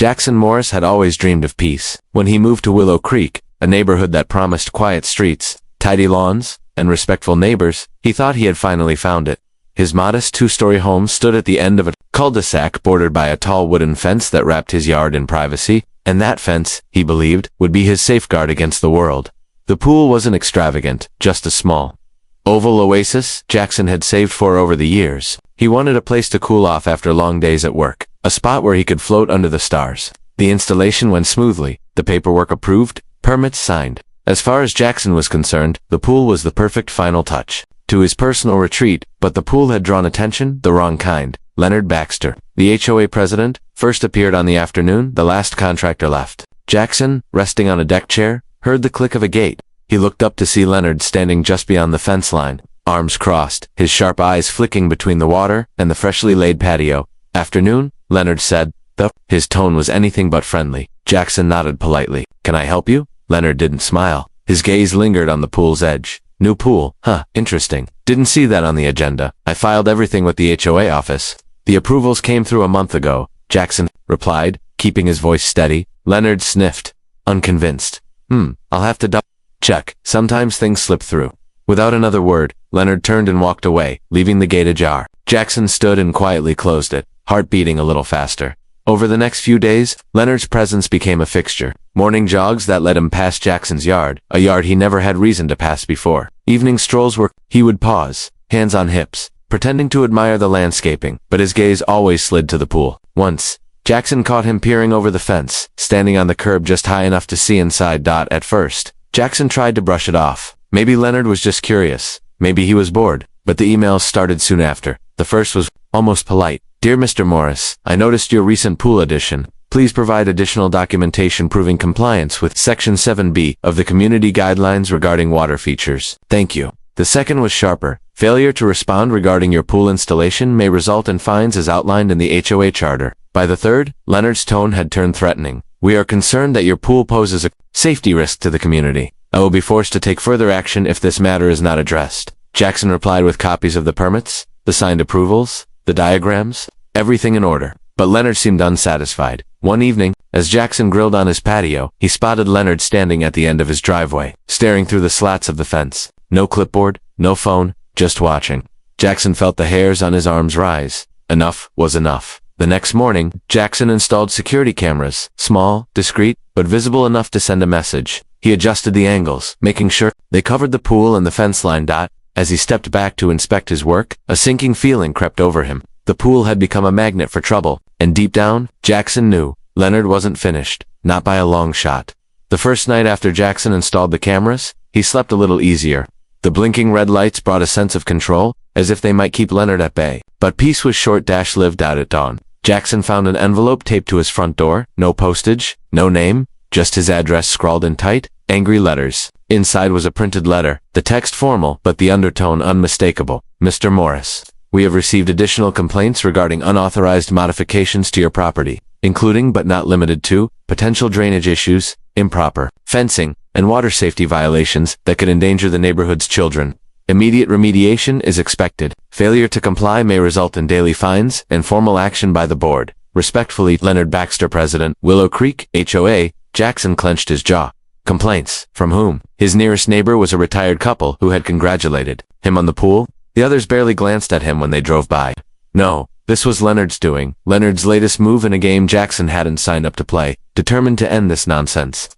Jackson Morris had always dreamed of peace. When he moved to Willow Creek, a neighborhood that promised quiet streets, tidy lawns, and respectful neighbors, he thought he had finally found it. His modest two-story home stood at the end of a cul-de-sac bordered by a tall wooden fence that wrapped his yard in privacy, and that fence, he believed, would be his safeguard against the world. The pool wasn't extravagant, just a small oval oasis Jackson had saved for over the years. He wanted a place to cool off after long days at work, a spot where he could float under the stars. The installation went smoothly, the paperwork approved, permits signed. As far as Jackson was concerned, the pool was the perfect final touch to his personal retreat, but the pool had drawn attention, the wrong kind. Leonard Baxter, the HOA president, first appeared on the afternoon the last contractor left. Jackson, resting on a deck chair, heard the click of a gate. He looked up to see Leonard standing just beyond the fence line, arms crossed, his sharp eyes flicking between the water and the freshly laid patio. "Afternoon," Leonard said. His tone was anything but friendly. Jackson nodded politely. "Can I help you?" Leonard didn't smile. His gaze lingered on the pool's edge. "New pool, huh, interesting. Didn't see that on the agenda. I filed everything with the HOA office. The approvals came through a month ago," Jackson replied, keeping his voice steady. Leonard sniffed, unconvinced. I'll have to double-check. Sometimes things slip through." Without another word, Leonard turned and walked away, leaving the gate ajar. Jackson stood and quietly closed it, heart beating a little faster. Over the next few days, Leonard's presence became a fixture. Morning jogs that led him past Jackson's yard, a yard he never had reason to pass before. Evening strolls where he would pause, hands on hips, pretending to admire the landscaping, but his gaze always slid to the pool. Once, Jackson caught him peering over the fence, standing on the curb just high enough to see inside. At first, Jackson tried to brush it off. Maybe Leonard was just curious. Maybe he was bored. But the emails started soon after. The first was almost polite. "Dear Mr. Morris, I noticed your recent pool addition. Please provide additional documentation proving compliance with Section 7B of the Community Guidelines regarding water features. Thank you." The second was sharper. "Failure to respond regarding your pool installation may result in fines as outlined in the HOA charter." By the third, Leonard's tone had turned threatening. "We are concerned that your pool poses a safety risk to the community. I will be forced to take further action if this matter is not addressed." Jackson replied with copies of the permits, the signed approvals, the diagrams, everything in order. But Leonard seemed unsatisfied. One evening, as Jackson grilled on his patio, he spotted Leonard standing at the end of his driveway, staring through the slats of the fence. No clipboard, no phone, just watching. Jackson felt the hairs on his arms rise. Enough was enough. The next morning, Jackson installed security cameras, small, discreet, but visible enough to send a message. He adjusted the angles, making sure they covered the pool and the fence line. As he stepped back to inspect his work, a sinking feeling crept over him. The pool had become a magnet for trouble, and deep down, Jackson knew Leonard wasn't finished, not by a long shot. The first night after Jackson installed the cameras, he slept a little easier. The blinking red lights brought a sense of control, as if they might keep Leonard at bay. But peace was short-lived out at dawn. Jackson found an envelope taped to his front door, no postage, no name, just his address scrawled in tight, angry letters. Inside was a printed letter, the text formal, but the undertone unmistakable. "Mr. Morris, we have received additional complaints regarding unauthorized modifications to your property, including but not limited to potential drainage issues, improper fencing, and water safety violations that could endanger the neighborhood's children. Immediate remediation is expected. Failure to comply may result in daily fines and formal action by the board. Respectfully, Leonard Baxter, President, Willow Creek, HOA." Jackson clenched his jaw. Complaints? From whom? His nearest neighbor was a retired couple who had congratulated him on the pool. The others barely glanced at him when they drove by. No, this was Leonard's doing, Leonard's latest move in a game Jackson hadn't signed up to play, determined to end this nonsense.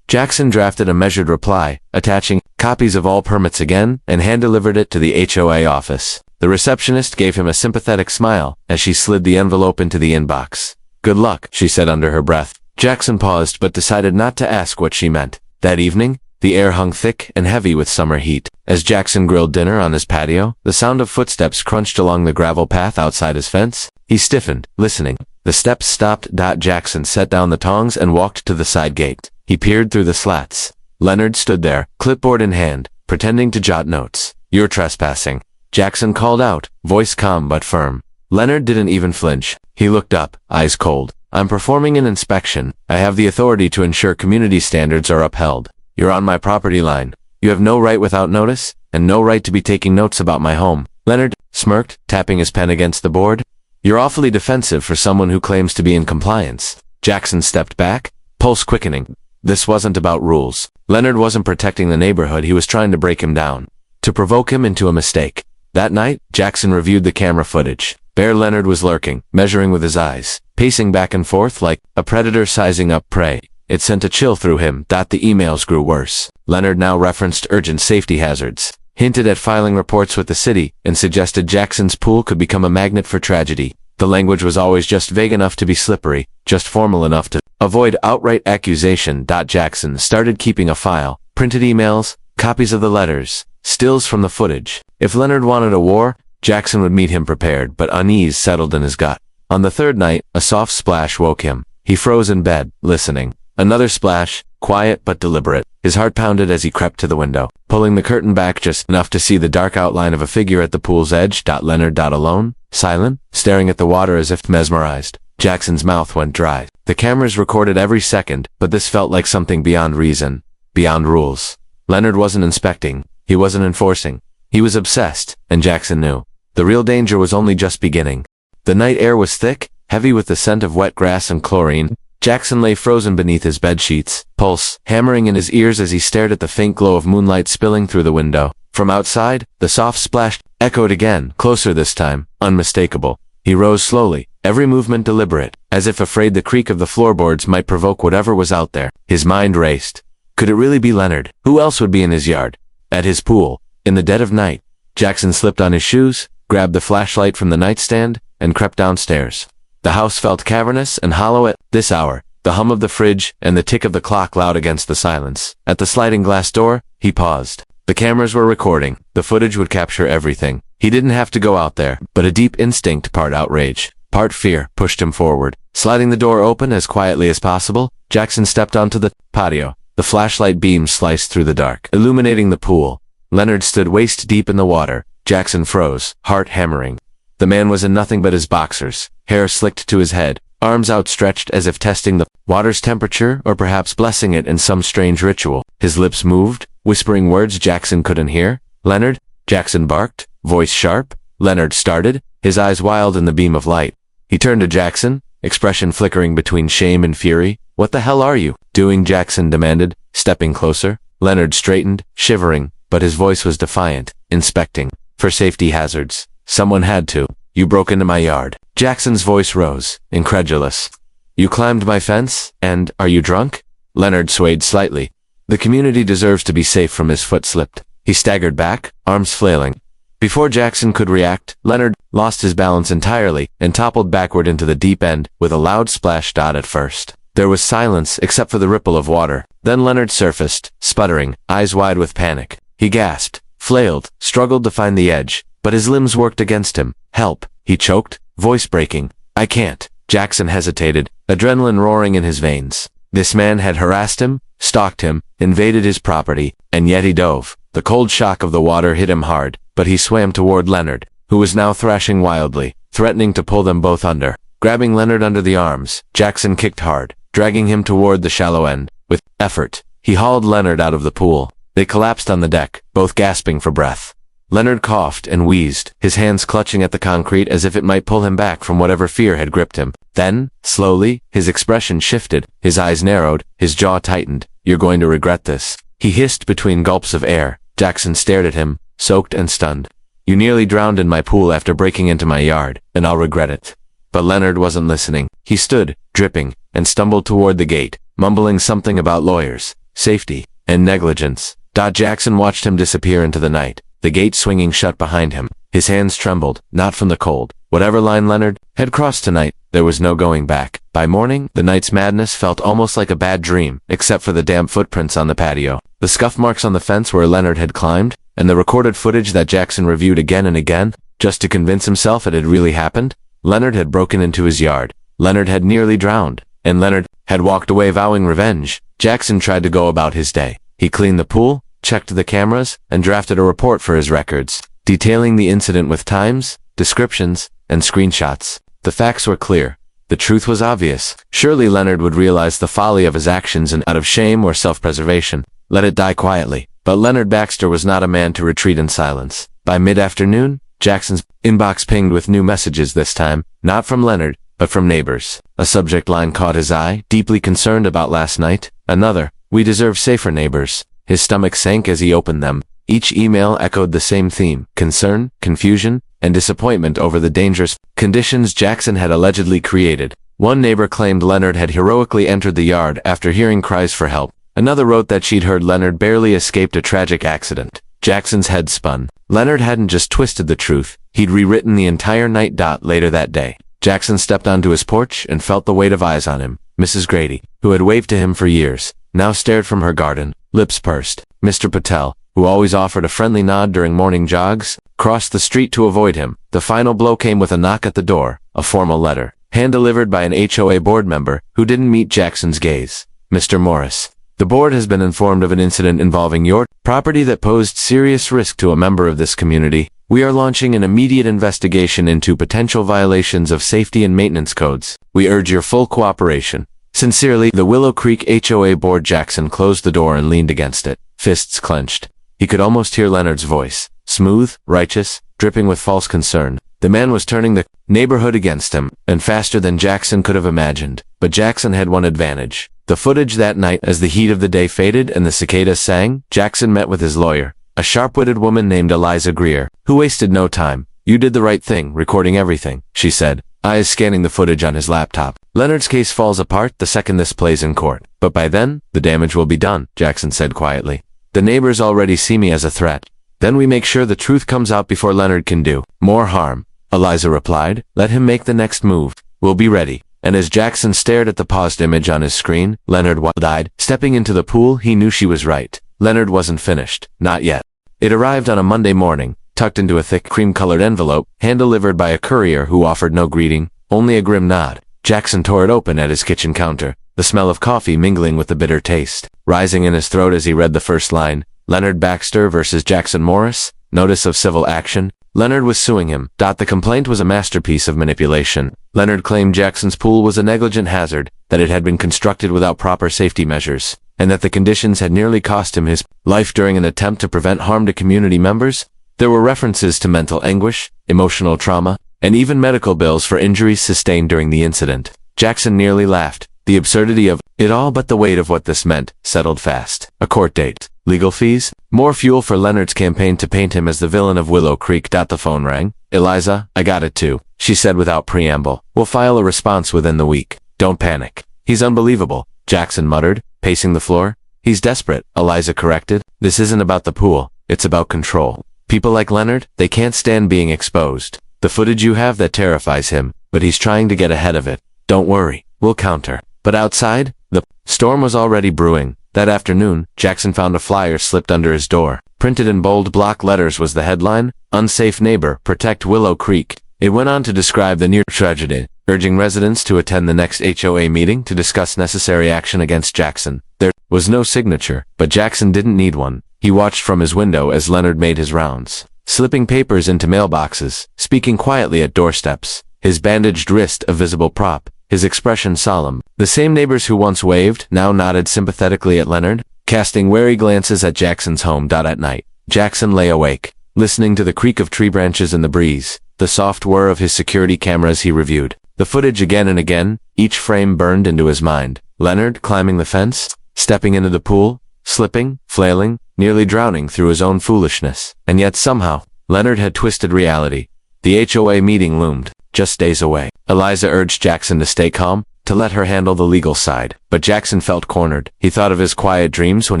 Jackson drafted a measured reply, attaching copies of all permits again, and hand-delivered it to the HOA office. The receptionist gave him a sympathetic smile as she slid the envelope into the inbox. "Good luck," she said under her breath. Jackson paused but decided not to ask what she meant. That evening, the air hung thick and heavy with summer heat. As Jackson grilled dinner on his patio, the sound of footsteps crunched along the gravel path outside his fence. He stiffened, listening. The steps stopped. Jackson set down the tongs and walked to the side gate. He peered through the slats. Leonard stood there, clipboard in hand, pretending to jot notes. "You're trespassing," Jackson called out, voice calm but firm. Leonard didn't even flinch. He looked up, eyes cold. "I'm performing an inspection. I have the authority to ensure community standards are upheld. You're on my property line. You have no right without notice, and no right to be taking notes about my home." Leonard smirked, tapping his pen against the board. "You're awfully defensive for someone who claims to be in compliance." Jackson stepped back, pulse quickening. This wasn't about rules. Leonard wasn't protecting the neighborhood, he was trying to break him down. To provoke him into a mistake. That night, Jackson reviewed the camera footage. Bear Leonard was lurking, measuring with his eyes, pacing back and forth like a predator sizing up prey. It sent a chill through him. The emails grew worse. Leonard now referenced urgent safety hazards, hinted at filing reports with the city, and suggested Jackson's pool could become a magnet for tragedy. The language was always just vague enough to be slippery, just formal enough to avoid outright accusation. Jackson started keeping a file, printed emails, copies of the letters, stills from the footage. If Leonard wanted a war, Jackson would meet him prepared, but unease settled in his gut. On the third night, a soft splash woke him. He froze in bed, listening. Another splash, quiet but deliberate. His heart pounded as he crept to the window, pulling the curtain back just enough to see the dark outline of a figure at the pool's edge. Leonard alone, silent, staring at the water as if mesmerized. Jackson's mouth went dry. The cameras recorded every second, but this felt like something beyond reason, beyond rules. Leonard wasn't inspecting, he wasn't enforcing. He was obsessed, and Jackson knew. The real danger was only just beginning. The night air was thick, heavy with the scent of wet grass and chlorine. Jackson lay frozen beneath his bed sheets, pulse hammering in his ears as he stared at the faint glow of moonlight spilling through the window. From outside, the soft splash echoed again, closer this time, unmistakable. He rose slowly, every movement deliberate, as if afraid the creak of the floorboards might provoke whatever was out there. His mind raced. Could it really be Leonard? Who else would be in his yard? At his pool? In the dead of night? Jackson slipped on his shoes, grabbed the flashlight from the nightstand, and crept downstairs. The house felt cavernous and hollow at this hour, the hum of the fridge and the tick of the clock loud against the silence. At the sliding glass door, he paused. The cameras were recording. The footage would capture everything. He didn't have to go out there, but a deep instinct, part outrage, part fear, pushed him forward. Sliding the door open as quietly as possible, Jackson stepped onto the patio. The flashlight beam sliced through the dark, illuminating the pool. Leonard stood waist deep in the water. Jackson froze, heart hammering. The man was in nothing but his boxers, hair slicked to his head, arms outstretched as if testing the water's temperature or perhaps blessing it in some strange ritual. His lips moved, whispering words Jackson couldn't hear. Leonard? Jackson barked, voice sharp. Leonard started, his eyes wild in the beam of light. He turned to Jackson, expression flickering between shame and fury. What the hell are you doing? Jackson demanded, stepping closer. Leonard straightened, shivering, but his voice was defiant. Inspecting. For safety hazards. Someone had to. You broke into my yard. Jackson's voice rose, incredulous. You climbed my fence, and are you drunk? Leonard swayed slightly. The community deserves to be safe. From his foot slipped. He staggered back, arms flailing. Before Jackson could react, Leonard lost his balance entirely and toppled backward into the deep end with a loud splash. At first, there was silence except for the ripple of water. Then Leonard surfaced, sputtering, eyes wide with panic. He gasped, flailed, struggled to find the edge, but his limbs worked against him. Help, he choked, voice breaking. I can't. Jackson hesitated, adrenaline roaring in his veins. This man had harassed him, stalked him, invaded his property, and yet he dove. The cold shock of the water hit him hard, but he swam toward Leonard, who was now thrashing wildly, threatening to pull them both under. Grabbing Leonard under the arms, Jackson kicked hard, dragging him toward the shallow end. With effort, he hauled Leonard out of the pool. They collapsed on the deck, both gasping for breath. Leonard coughed and wheezed, his hands clutching at the concrete as if it might pull him back from whatever fear had gripped him. Then, slowly, his expression shifted, his eyes narrowed, his jaw tightened. You're going to regret this, he hissed between gulps of air. Jackson stared at him, soaked and stunned. You nearly drowned in my pool after breaking into my yard, and I'll regret it. But Leonard wasn't listening. He stood, dripping, and stumbled toward the gate, mumbling something about lawyers, safety, and negligence. Jackson watched him disappear into the night, the gate swinging shut behind him. His hands trembled, not from the cold. Whatever line Leonard had crossed tonight, there was no going back. By morning, the night's madness felt almost like a bad dream, except for the damp footprints on the patio, the scuff marks on the fence where Leonard had climbed, and the recorded footage that Jackson reviewed again and again, just to convince himself it had really happened. Leonard had broken into his yard. Leonard had nearly drowned, and Leonard had walked away vowing revenge. Jackson tried to go about his day. He cleaned the pool, checked the cameras, and drafted a report for his records, detailing the incident with times, descriptions, and screenshots. The facts were clear. The truth was obvious. Surely Leonard would realize the folly of his actions and out of shame or self-preservation, let it die quietly. But Leonard Baxter was not a man to retreat in silence. By mid-afternoon, Jackson's inbox pinged with new messages, this time, not from Leonard, but from neighbors. A subject line caught his eye, deeply concerned about last night. Another, we deserve safer neighbors. His stomach sank as he opened them. Each email echoed the same theme: concern, confusion, and disappointment over the dangerous conditions Jackson had allegedly created. One neighbor claimed Leonard had heroically entered the yard after hearing cries for help. Another wrote that she'd heard Leonard barely escaped a tragic accident. Jackson's head spun. Leonard hadn't just twisted the truth, he'd rewritten the entire night. Later that day, Jackson stepped onto his porch and felt the weight of eyes on him. Mrs. Grady, who had waved to him for years, now stared from her garden, lips pursed. Mr. Patel, who always offered a friendly nod during morning jogs, crossed the street to avoid him. The final blow came with a knock at the door, a formal letter, hand-delivered by an HOA board member who didn't meet Jackson's gaze. Mr. Morris, the board has been informed of an incident involving your property that posed serious risk to a member of this community. We are launching an immediate investigation into potential violations of safety and maintenance codes. We urge your full cooperation. Sincerely, the Willow Creek HOA board. Jackson closed the door and leaned against it, fists clenched. He could almost hear Leonard's voice, smooth, righteous, dripping with false concern. The man was turning the neighborhood against him, and faster than Jackson could have imagined. But Jackson had one advantage. The footage that night, as the heat of the day faded and the cicadas sang, Jackson met with his lawyer, a sharp-witted woman named Eliza Greer, who wasted no time. You did the right thing, recording everything, she said, eyes scanning the footage on his laptop. Leonard's case falls apart the second this plays in court. But by then, the damage will be done, Jackson said quietly. The neighbors already see me as a threat. Then we make sure the truth comes out before Leonard can do more harm. Eliza replied, let him make the next move. We'll be ready. And as Jackson stared at the paused image on his screen, Leonard died. Stepping into the pool, he knew she was right. Leonard wasn't finished. Not yet. It arrived on a Monday morning, tucked into a thick cream-colored envelope, hand-delivered by a courier who offered no greeting, only a grim nod. Jackson tore it open at his kitchen counter, the smell of coffee mingling with the bitter taste, rising in his throat as he read the first line. Leonard Baxter versus Jackson Morris, notice of civil action. Leonard was suing him. The complaint was a masterpiece of manipulation. Leonard claimed Jackson's pool was a negligent hazard, that it had been constructed without proper safety measures, and that the conditions had nearly cost him his life during an attempt to prevent harm to community members. There were references to mental anguish, emotional trauma, and even medical bills for injuries sustained during the incident. Jackson nearly laughed. The absurdity of it all, but the weight of what this meant settled fast. A court date, legal fees, more fuel for Leonard's campaign to paint him as the villain of Willow Creek. The phone rang. Eliza, I got it too, she said without preamble. We'll file a response within the week. Don't panic. He's unbelievable, Jackson muttered, pacing the floor. He's desperate, Eliza corrected. This isn't about the pool, it's about control. People like Leonard, they can't stand being exposed. The footage you have, that terrifies him, but he's trying to get ahead of it. Don't worry, we'll counter. But outside, the storm was already brewing. That afternoon, Jackson found a flyer slipped under his door. Printed in bold block letters was the headline, Unsafe Neighbor, Protect Willow Creek. It went on to describe the near tragedy, urging residents to attend the next HOA meeting to discuss necessary action against Jackson. There was no signature, but Jackson didn't need one. He watched from his window as Leonard made his rounds, slipping papers into mailboxes, speaking quietly at doorsteps, his bandaged wrist a visible prop, his expression solemn. The same neighbors who once waved now nodded sympathetically at Leonard, casting wary glances at Jackson's home. At night, Jackson lay awake, listening to the creak of tree branches in the breeze, the soft whir of his security cameras. He reviewed the footage again and again, each frame burned into his mind. Leonard climbing the fence, stepping into the pool, slipping, flailing, nearly drowning through his own foolishness. And yet somehow, Leonard had twisted reality. The HOA meeting loomed, just days away. Eliza urged Jackson to stay calm, to let her handle the legal side. But Jackson felt cornered. He thought of his quiet dreams when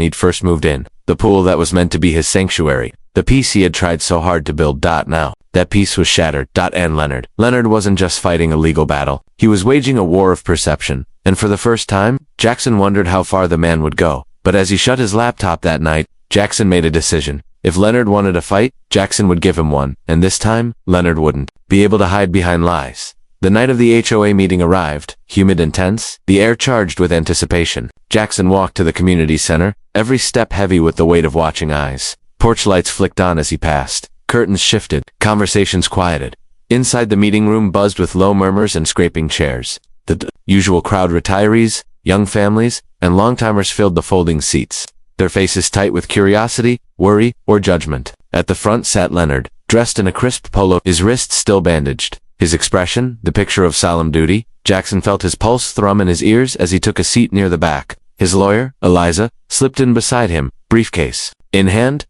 he'd first moved in. The pool that was meant to be his sanctuary. The peace he had tried so hard to build. Now, that peace was shattered. And Leonard wasn't just fighting a legal battle. He was waging a war of perception. And for the first time, Jackson wondered how far the man would go. But as he shut his laptop that night, Jackson made a decision. If Leonard wanted a fight, Jackson would give him one. And this time, Leonard wouldn't be able to hide behind lies. The night of the HOA meeting arrived, humid and tense, the air charged with anticipation. Jackson walked to the community center, every step heavy with the weight of watching eyes. Porch lights flicked on as he passed. Curtains shifted, conversations quieted. Inside the meeting room buzzed with low murmurs and scraping chairs. The usual crowd: retirees, young families, and long-timers filled the folding seats, their faces tight with curiosity, worry, or judgment. At the front sat Leonard, dressed in a crisp polo, his wrists still bandaged. His expression, the picture of solemn duty. Jackson felt his pulse thrum in his ears as he took a seat near the back. His lawyer, Eliza, slipped in beside him, briefcase in hand.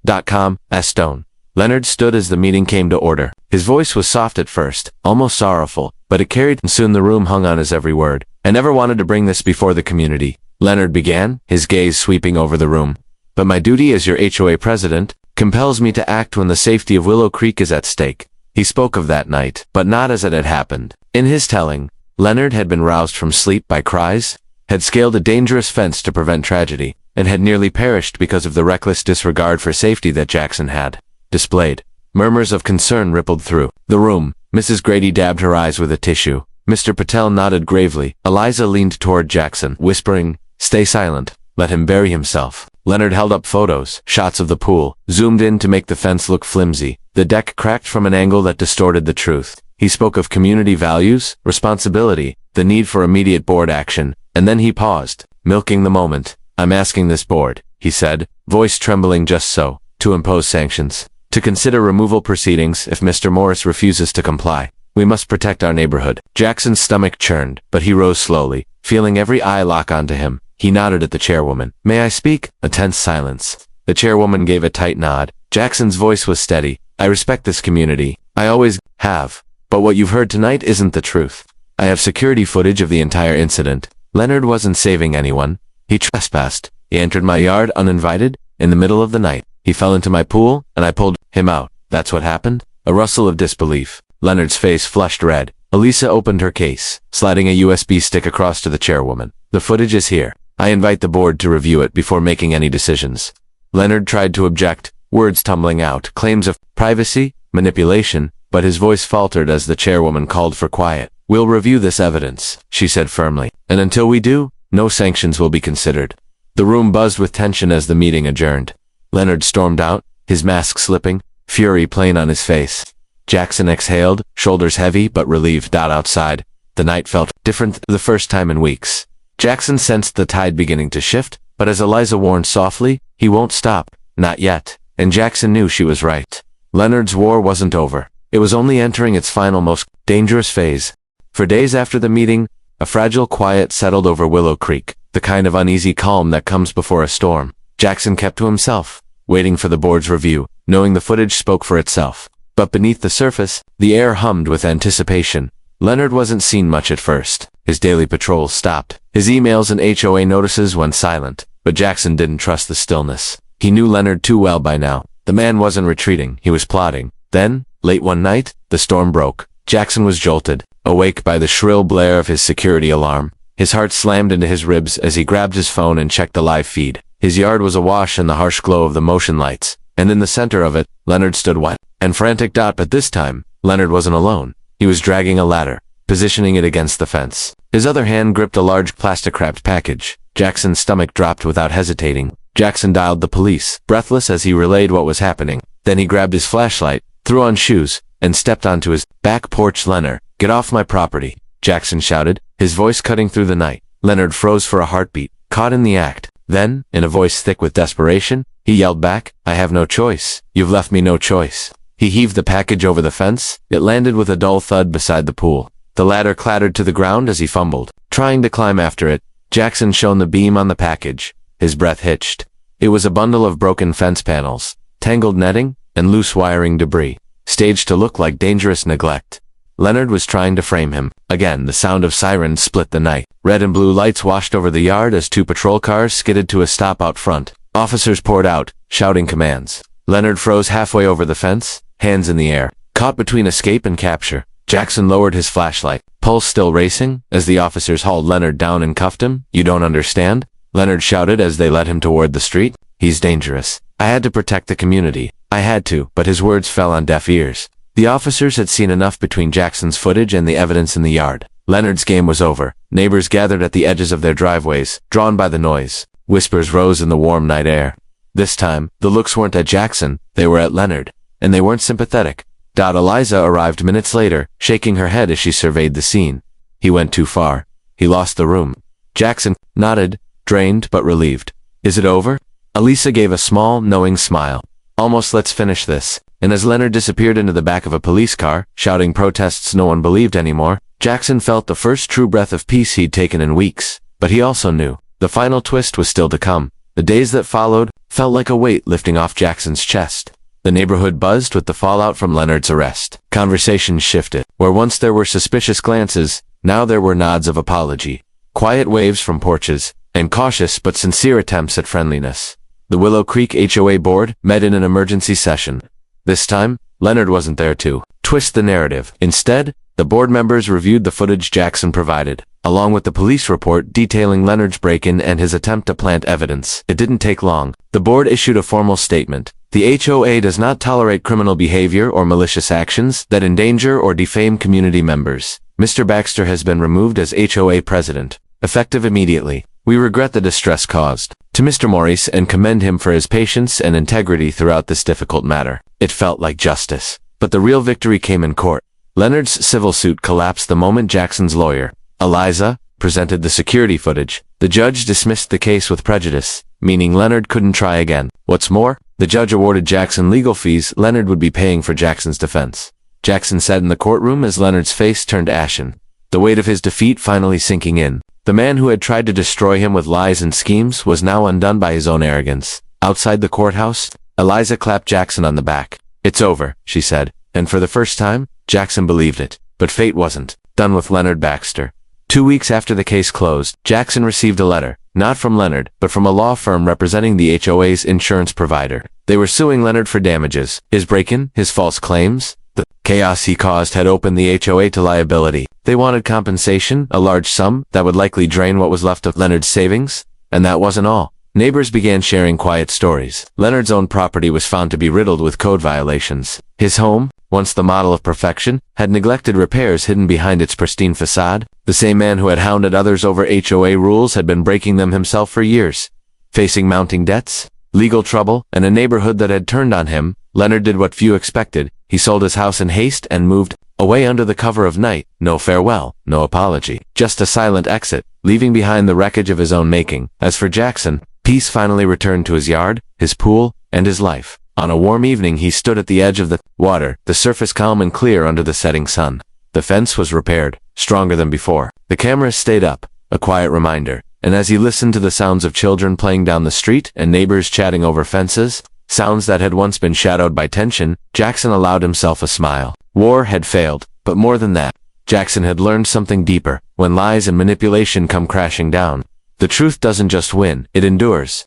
Stone. Leonard stood as the meeting came to order. His voice was soft at first, almost sorrowful, but it carried, and soon the room hung on his every word. I never wanted to bring this before the community, Leonard began, his gaze sweeping over the room. But my duty as your HOA president compels me to act when the safety of Willow Creek is at stake. He spoke of that night, but not as it had happened. In his telling, Leonard had been roused from sleep by cries, had scaled a dangerous fence to prevent tragedy, and had nearly perished because of the reckless disregard for safety that Jackson had displayed. Murmurs of concern rippled through the room. Mrs. Grady dabbed her eyes with a tissue. Mr. Patel nodded gravely. Eliza leaned toward Jackson, whispering, "Stay silent. Let him bury himself." Leonard held up photos, shots of the pool, zoomed in to make the fence look flimsy. The deck cracked from an angle that distorted the truth. He spoke of community values, responsibility, the need for immediate board action, and then he paused, milking the moment. "I'm asking this board," he said, voice trembling just so, "to impose sanctions, to consider removal proceedings if Mr. Morris refuses to comply. We must protect our neighborhood." Jackson's stomach churned, but he rose slowly, feeling every eye lock onto him. He nodded at the chairwoman. "May I speak?" A tense silence. The chairwoman gave a tight nod. Jackson's voice was steady. "I respect this community. I always have. But what you've heard tonight isn't the truth. I have security footage of the entire incident. Leonard wasn't saving anyone. He trespassed. He entered my yard uninvited, in the middle of the night. He fell into my pool, and I pulled him out. That's what happened." A rustle of disbelief. Leonard's face flushed red. Elisa opened her case, sliding a USB stick across to the chairwoman. "The footage is here. I invite the board to review it before making any decisions." Leonard tried to object, words tumbling out, claims of privacy, manipulation, but his voice faltered as the chairwoman called for quiet. "We'll review this evidence," she said firmly, "and until we do, no sanctions will be considered." The room buzzed with tension as the meeting adjourned. Leonard stormed out, his mask slipping, fury plain on his face. Jackson exhaled, shoulders heavy but relieved. Outside, the night felt different the first time in weeks. Jackson sensed the tide beginning to shift, but as Eliza warned softly, he won't stop, not yet, and Jackson knew she was right. Leonard's war wasn't over. It was only entering its final, most dangerous phase. For days after the meeting, a fragile quiet settled over Willow Creek, the kind of uneasy calm that comes before a storm. Jackson kept to himself, waiting for the board's review, knowing the footage spoke for itself. But beneath the surface, the air hummed with anticipation. Leonard wasn't seen much at first. His daily patrols stopped. His emails and HOA notices went silent, but Jackson didn't trust the stillness. He knew Leonard too well by now. The man wasn't retreating, he was plotting. Then, late one night, the storm broke. Jackson was jolted, awake by the shrill blare of his security alarm. His heart slammed into his ribs as he grabbed his phone and checked the live feed. His yard was awash in the harsh glow of the motion lights, and in the center of it, Leonard stood wet and frantic. But this time, Leonard wasn't alone. He was dragging a ladder, positioning it against the fence. His other hand gripped a large plastic-wrapped package. Jackson's stomach dropped without hesitating. Jackson dialed the police, breathless as he relayed what was happening. Then he grabbed his flashlight, threw on shoes, and stepped onto his back porch. "Leonard, get off my property," Jackson shouted, his voice cutting through the night. Leonard froze for a heartbeat, caught in the act. Then, in a voice thick with desperation, he yelled back, "I have no choice. You've left me no choice." He heaved the package over the fence. It landed with a dull thud beside the pool. The ladder clattered to the ground as he fumbled, trying to climb after it. Jackson shone the beam on the package. His breath hitched. It was a bundle of broken fence panels, tangled netting, and loose wiring debris, staged to look like dangerous neglect. Leonard was trying to frame him. Again, the sound of sirens split the night. Red and blue lights washed over the yard as two patrol cars skidded to a stop out front. Officers poured out, shouting commands. Leonard froze halfway over the fence, hands in the air, caught between escape and capture. Jackson lowered his flashlight, pulse still racing, as the officers hauled Leonard down and cuffed him. "You don't understand?" Leonard shouted as they led him toward the street. "He's dangerous. I had to protect the community. I had to," but his words fell on deaf ears. The officers had seen enough between Jackson's footage and the evidence in the yard. Leonard's game was over. Neighbors gathered at the edges of their driveways, drawn by the noise. Whispers rose in the warm night air. This time, the looks weren't at Jackson, they were at Leonard. And they weren't sympathetic. Eliza arrived minutes later, shaking her head as she surveyed the scene. He went too far. He lost the room. Jackson nodded, drained but relieved. "Is it over?" Elisa gave a small, knowing smile. "Almost. Let's finish this." and as Leonard disappeared into the back of a police car, shouting protests no one believed anymore, Jackson felt the first true breath of peace he'd taken in weeks. But he also knew the final twist was still to come. The days that followed felt like a weight lifting off Jackson's chest. The neighborhood buzzed with the fallout from Leonard's arrest. Conversations shifted. Where once there were suspicious glances, now there were nods of apology, quiet waves from porches, and cautious but sincere attempts at friendliness. The Willow Creek HOA board met in an emergency session. This time, Leonard wasn't there to twist the narrative. Instead, the board members reviewed the footage Jackson provided, along with the police report detailing Leonard's break-in and his attempt to plant evidence. It didn't take long. The board issued a formal statement. The HOA does not tolerate criminal behavior or malicious actions that endanger or defame community members. Mr. Baxter has been removed as HOA president, effective immediately. We regret the distress caused to Mr. Maurice and commend him for his patience and integrity throughout this difficult matter. It felt like justice. But the real victory came in court. Leonard's civil suit collapsed the moment Jackson's lawyer, Eliza, presented the security footage. The judge dismissed the case with prejudice, meaning Leonard couldn't try again. What's more, the judge awarded Jackson legal fees Leonard would be paying for Jackson's defense. Jackson sat in the courtroom as Leonard's face turned ashen, the weight of his defeat finally sinking in. The man who had tried to destroy him with lies and schemes was now undone by his own arrogance. Outside the courthouse, Eliza clapped Jackson on the back. "It's over," she said, and for the first time, Jackson believed it. But fate wasn't done with Leonard Baxter. 2 weeks after the case closed, Jackson received a letter, not from Leonard, but from a law firm representing the HOA's insurance provider. They were suing Leonard for damages. His break-in, his false claims, the chaos he caused had opened the HOA to liability. They wanted compensation, a large sum that would likely drain what was left of Leonard's savings. And that wasn't all. Neighbors began sharing quiet stories. Leonard's own property was found to be riddled with code violations. His home, once the model of perfection, had neglected repairs hidden behind its pristine facade. The same man who had hounded others over HOA rules had been breaking them himself for years. Facing mounting debts, legal trouble, and a neighborhood that had turned on him, Leonard did what few expected. He sold his house in haste and moved away under the cover of night. No farewell, no apology, just a silent exit, leaving behind the wreckage of his own making. As for Jackson, peace finally returned to his yard, his pool, and his life. On a warm evening he stood at the edge of the water, the surface calm and clear under the setting sun. The fence was repaired, stronger than before. The cameras stayed up, a quiet reminder. And as he listened to the sounds of children playing down the street and neighbors chatting over fences, sounds that had once been shadowed by tension, Jackson allowed himself a smile. War had failed, but more than that, Jackson had learned something deeper. When lies and manipulation come crashing down, the truth doesn't just win, it endures.